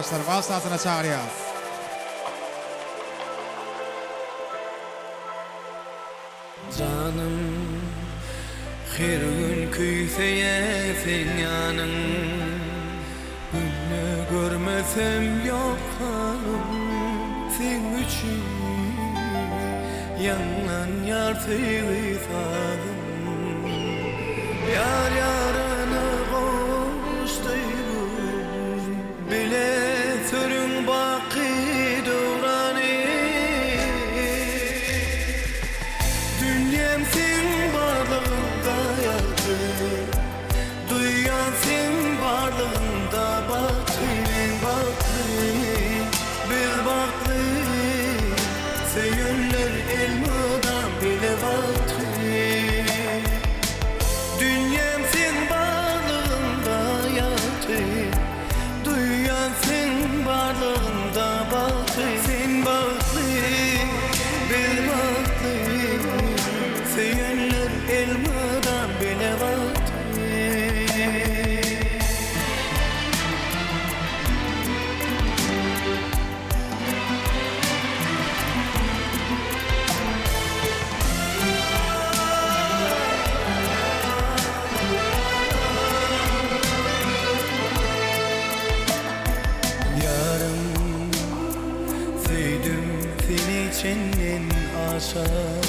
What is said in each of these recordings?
arkadaşlar. Vasıtasına çağırıyor. Canım her gün küfeye fenyanın Günü görmesem yok hanım sen üçün Yandan yar sevdadım Yar yarına koştuydum Bile sürün baki dövrani Dünyam sen varlığında yattı Duyan sen varlığında baktı Biz baktı Seyenler elmadan bile baktı Dünyam sen varlığında yattı Duyan sen varlığında baktı Sen baktı Biz baktı Seyenler elmadan bile baktı Yarım sevdim seni içinden aşağı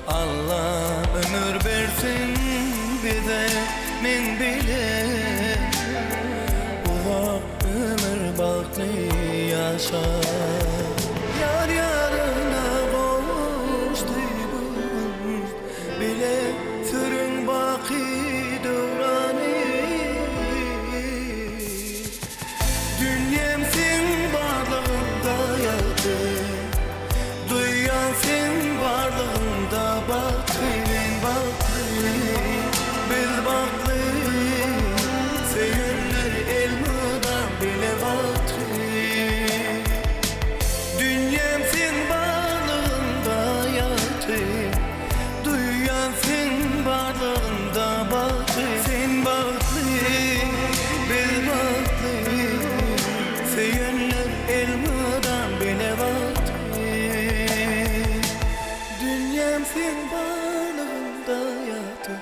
Allah ömür versin bize men bile Uzak ömür baktı yaşa Yar yarına koştuydum bile sürün baki dövrani Dünyam sen varlığında yattı Duyan sen varlığında baktı Biz baktı Seyenler elmadan bile baktı Dünyam sen varlığında yattı Duyan sen varlığında baktı Sen baktı Biz baktı Seyenler elmadan bile baktı Dünyam sen varlığında yattı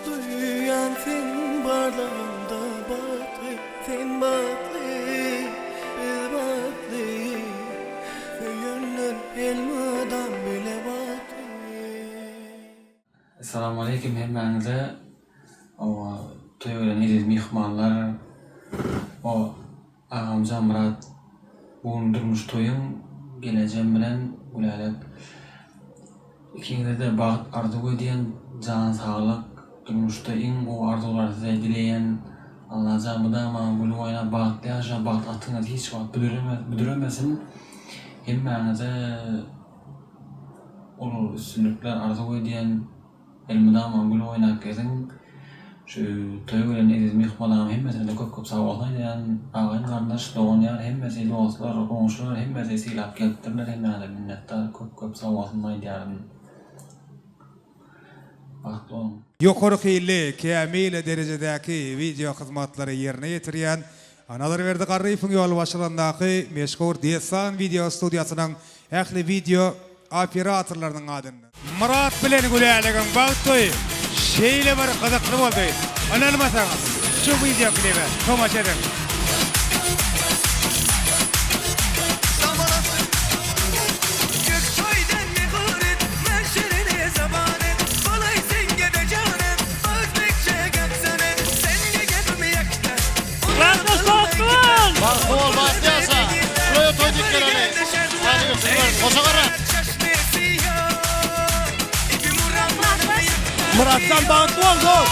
Duyan sen varlığında baktı Sen baktı Biz baktı Seyenler elmadan bile baktı Assalamu alaikum hemmenize. O toyören ediz mihmanlar. O ağamca Murat bulundurmuş toyun geleceğim bilen ulalep. İkinize de bağıt arzu ediyen can sağlık durmuşta in o arzular size dileyen Allah camıda mağbulu oyna bağıtlı yaşa bağıt atınız hiç vaat büdüremesin. Hemmenize olur üstünlükler arzu ediyen elmida mağbulu oynak gezin. Şu toyören ediz mihmanlarım hemmesine de köp sağ olaydan ağayın kardeş doğan yer hemmesi dostlar komşular hemmesi silap geltirler hemmenize minnettar köp sağ olmayı diyarım. Yukarı kıyıllı kamil derecedeki video hizmetleri yerine getiriyen Analar Verdi Qarrif'in yol başlarındaki meşhur Desan video stüdyasının ehli video operatorlarının adını. Murat bilen güleğliğin bağıttığı şeyle bir kızıklı oldu. Anılmasanız şu video klibi tomaç edin. Murat'tan bağıtlı oldu.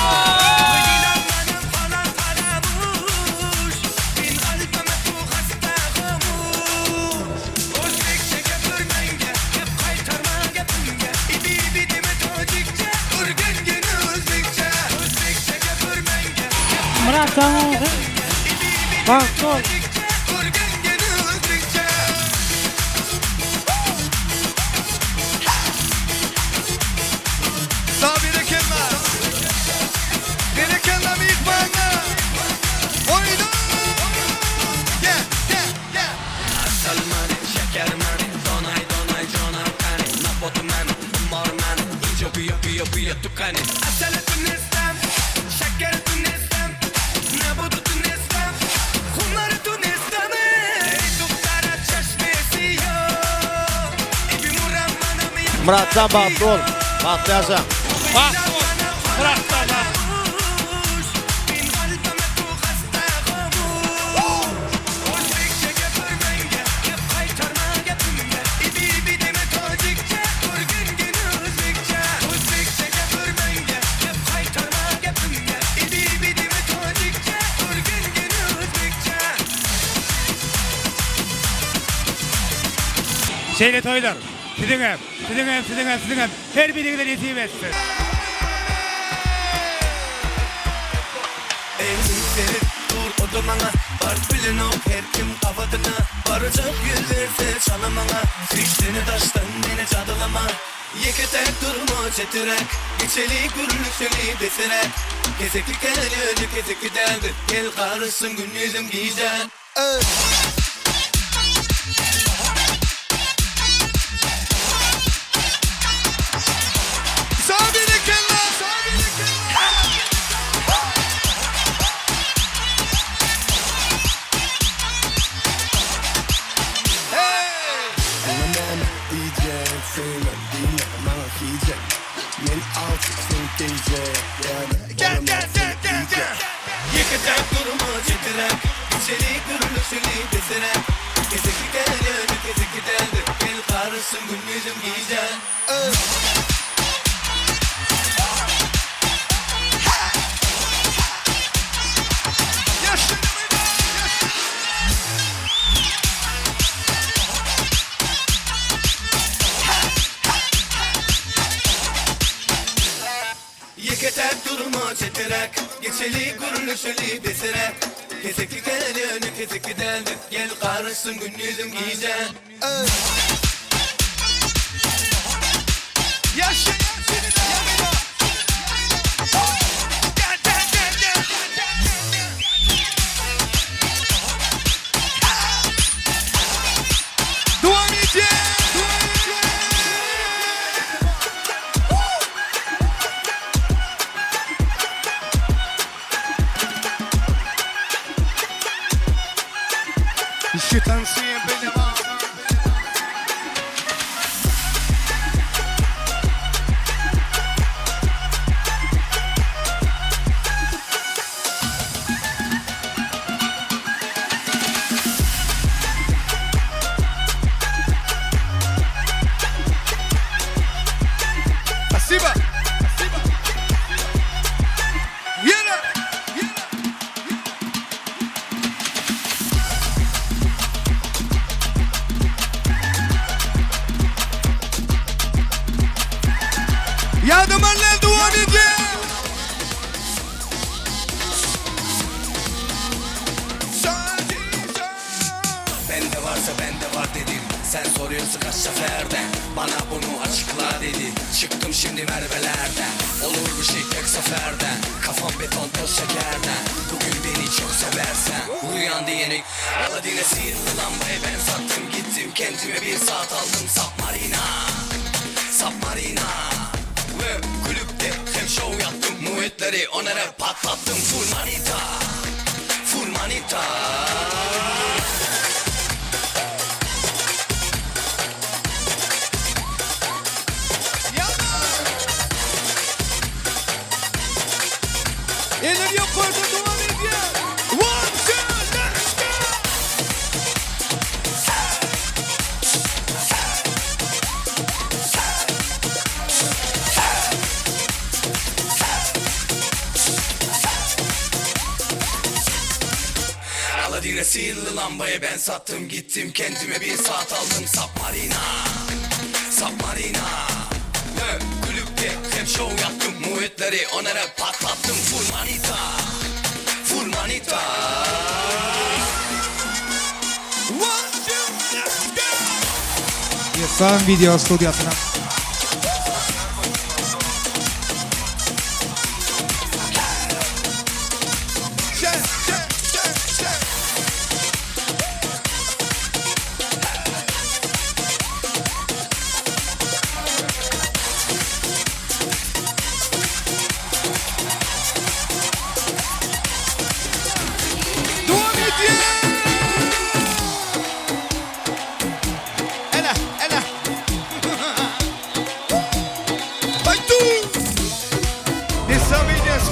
Murat'tan oldu. Bağıtlı oldu. suya tukani Asale tunestem, şeker tunestem Nebudu tunestem, kumları tunestem Ey tuktara çeşmesi yok İbi murammanam yak Muratcan Bahtol. Bahtiyarcan. Bahtol. Muratcan Bahtol. Bin kalbime tu hasta kamuş Özbekçe gepermenge Hep kaytarma gepimge İbi ibi deme tacikçe Örgün gün Özbekçe Özbekçe gepermenge Hep kaytarma gepimge İbi ibi deme tacikçe Örgün gün Özbekçe Şeyle toylar. Sizin hem. Her birine nasip etsin. Evlilik dur odamana Var bilin o her kim kafadına Varacak yıl verse çalamana Fiştini taştan beni cadılama Yeketek durma çetirek Geçeli gürlüşeli desirek Kesekli geliyordu kesekli deldi Gel karışsın gün yüzüm giyeceksin Sabine kella Anlamam diyecek, söyle dinle bana diyecek. Men artık sen diyecek, yani Yıkacak durumu çetirek İçeri gürülüşünü desirek Kesekli geliyordu kesekli deldi Gel karışsın gün yüzüm giyeceksin Yeketek durumu çetirek Geçeli gürülüşünü desirek Kesekli geliyordu kesekli deldi Gel karışsın gün yüzüm giyeceksin İşiten suyu benim ağzım. Спасибо. Вера. Yardımlarla dua edeceğim. Bende varsa bende var dedim Sen soruyorsun kaç seferden Bana bunu açıkla dedi Çıktım şimdi Merve'lerden Olur bir şey tek seferden Kafam beton toz şekerden Bugün beni çok seversen Uyan diyeni Aladine sihirli lambayı ben sattım Gittim kendime bir saat aldım Submarina Submarina Ve kulüpte hem show yaptım Muhitleri onlara patlattım Full manita Full manita Elim yok orada dua edeceğim. One, two, let's go. Aladine sihirli lambayı ben sattım Gittim kendime bir saat aldım Submarina Submarina Ve kulüpte hem show yaptım Muhitleri onlara patlattım Full manita Full manita One, two, let's go. Yesam video stüdyosuna.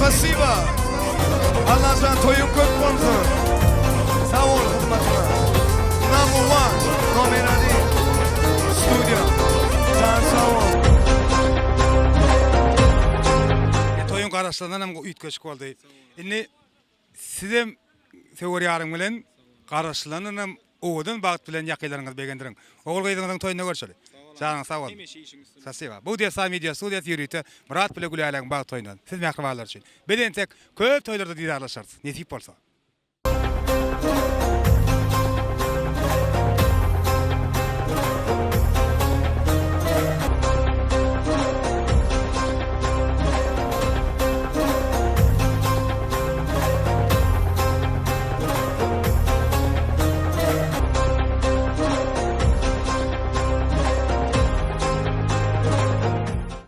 Спасибо. Allah'tan toyun köp bolsun. Sağ ol hizmetine. Number one, Nominadi Studio. Sağ ol. Toyun garaşlarından hem üyt köşk oldu. Inni sizem teoriyaryň bilen garaşlarından hem oğudun bağıt bilen yakıylarınız begendirin. Oğul gaydığınızın toyunda görüşelim. Sağ ol. Spasiba. Bu diye sağ video studiyası yürüyütü. Murat bile güleýärler bağıt toyundan. Siz mehribanlar için. Beden tek köp toylarda didarlaşarsınız. Nesip bolsa.